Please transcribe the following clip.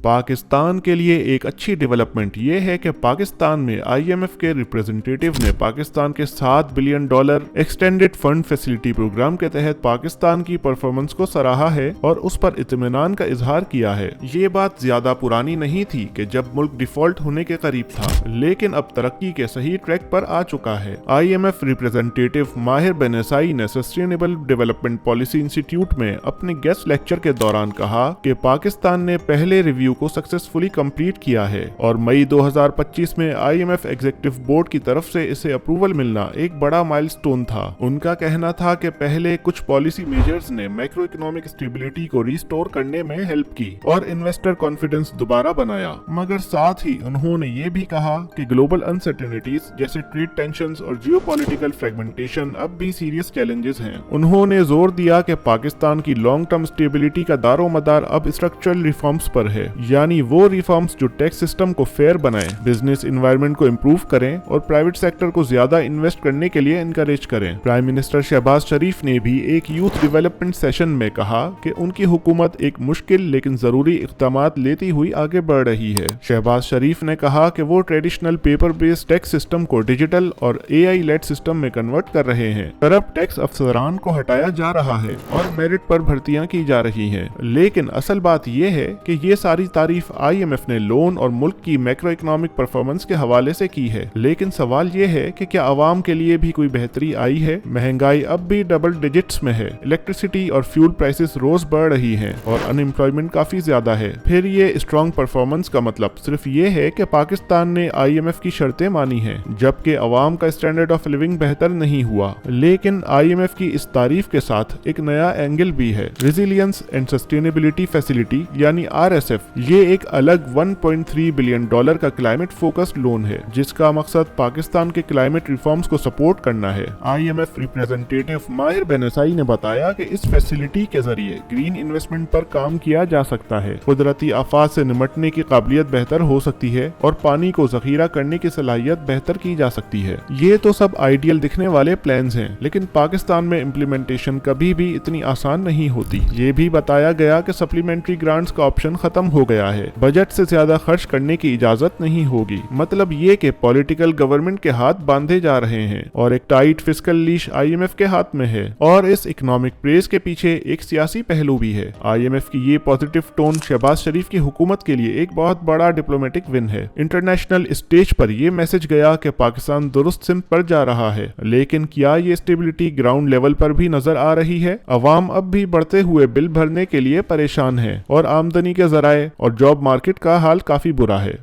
पाकिस्तान के लिए एक अच्छी डेवलपमेंट ये है कि पाकिस्तान में IMF के रिप्रेजेंटेटिव ने पाकिस्तान के $7 billion extended fund facility program के तहत पाकिस्तान की परफॉर्मेंस को सराहा है और उस पर इत्मीनान का इजहार किया है। ये बात ज्यादा पुरानी नहीं थी कि जब मुल्क डिफॉल्ट होने के करीब था, लेकिन अब तरक्की के सही ट्रैक पर आ चुका है। IMF रिप्रेजेंटेटिव माहिर बेनसाई ने सस्टेनेबल डेवलपमेंट पॉलिसी इंस्टीट्यूट में अपने गेस्ट लेक्चर के दौरान कहा कि पाकिस्तान ने पहले रिव्यू को सक्सेसफुली कंप्लीट किया है और मई 2025 में IMF एग्जीक्यूटिव बोर्ड की तरफ से इसे अप्रूवल मिलना एक बड़ा माइलस्टोन था। उनका कहना था कि पहले कुछ पॉलिसी मेजर्स ने मैक्रो इकोनॉमिक स्टेबिलिटी को रिस्टोर करने में हेल्प की और इन्वेस्टर कॉन्फिडेंस दोबारा बनाया, मगर साथ ही उन्होंने ये भी कहा कि ग्लोबल अनसर्टेनिटीज जैसे ट्रेड टेंशंस और जियोपॉलिटिकल फ्रेगमेंटेशन अब भी सीरियस चैलेंजेस हैं। उन्होंने जोर दिया कि पाकिस्तान की लॉन्ग टर्म स्टेबिलिटी का दारोमदार अब स्ट्रक्चरल रिफॉर्म्स पर है, यानी वो रिफॉर्म्स जो टैक्स सिस्टम को फेयर बनाएं, बिजनेस एनवायरनमेंट को इम्प्रूव करें और प्राइवेट सेक्टर को ज्यादा इन्वेस्ट करने के लिए इनकरेज करें। प्राइम मिनिस्टर शहबाज शरीफ ने भी एक यूथ डेवलपमेंट सेशन में कहा कि उनकी हुकूमत एक मुश्किल लेकिन जरूरी इक़दामात लेती हुई आगे बढ़ रही है। शहबाज शरीफ ने कहा कि वो traditional paper based tax system को डिजिटल और AI लेड सिस्टम में कन्वर्ट कर रहे हैं। करप्ट टैक्स अफसरान को हटाया जा रहा है और मेरिट पर भर्तियां की जा रही हैं। लेकिन असल बात यह है कि ये सारी तारीफ IMF ने लोन और मुल्क की मैक्रो इकोनॉमिक परफॉर्मेंस के हवाले से की है, लेकिन सवाल ये है कि क्या आवाम के लिए भी कोई बेहतरी आई है? महंगाई अब भी डबल डिजिट्स में है, इलेक्ट्रिसिटी और फ्यूल प्राइसेस रोज बढ़ रही हैं और अनएम्प्लॉयमेंट काफी ज्यादा है। फिर ये स्ट्रॉन्ग परफॉर्मेंस का मतलब सिर्फ ये है कि पाकिस्तान ने IMF की शर्तें मानी हैं, जबकि अवाम का स्टैंडर्ड ऑफ लिविंग बेहतर नहीं हुआ। लेकिन IMF की इस तारीफ के साथ एक नया एंगल भी है, रेजिलियंस एंड सस्टेनेबिलिटी फैसिलिटी यानी RSF। ये एक अलग $1.3 बिलियन का क्लाइमेट फोकस्ड लोन है, जिसका मकसद पाकिस्तान के क्लाइमेट रिफॉर्म्स को सपोर्ट करना है। IMF रिप्रेजेंटेटिव माहिर बेनसाई ने बताया कि इस फैसिलिटी के जरिए ग्रीन इन्वेस्टमेंट पर काम किया जा सकता है, कुदरती आफात से निपटने की काबिलियत बेहतर हो सकती है और पानी को जखीरा करने की सलाहियत बेहतर की जा सकती है। ये तो सब आइडियल दिखने वाले प्लान्स हैं, लेकिन पाकिस्तान में इम्प्लीमेंटेशन कभी भी इतनी आसान नहीं होती। ये भी बताया गया कि सप्लीमेंट्री ग्रांट्स का ऑप्शन खत्म हो गया है, बजट से ज्यादा खर्च करने की इजाजत नहीं होगी। मतलब ये कि पॉलिटिकल गवर्नमेंट के हाथ बांधे जा रहे हैं और एक टाइट फिस्कल लीश IMF के हाथ में है। और इस इकोनॉमिक प्रेस के पीछे एक सियासी पहलू भी है। IMF की ये पॉजिटिव टोन शहबाज शरीफ की हुकूमत के लिए एक बहुत बड़ा डिप्लोमेटिक विन है। इंटरनेशनल स्टेज पर यह मैसेज गया कि पाकिस्तान दुरुस्त सिमत पर जा रहा है, लेकिन क्या ये स्टेबिलिटी ग्राउंड लेवल पर भी नजर आ रही है? अवाम अब भी बढ़ते हुए बिल भरने के लिए परेशान है और आमदनी के जराए और जॉब मार्केट का हाल काफी बुरा है।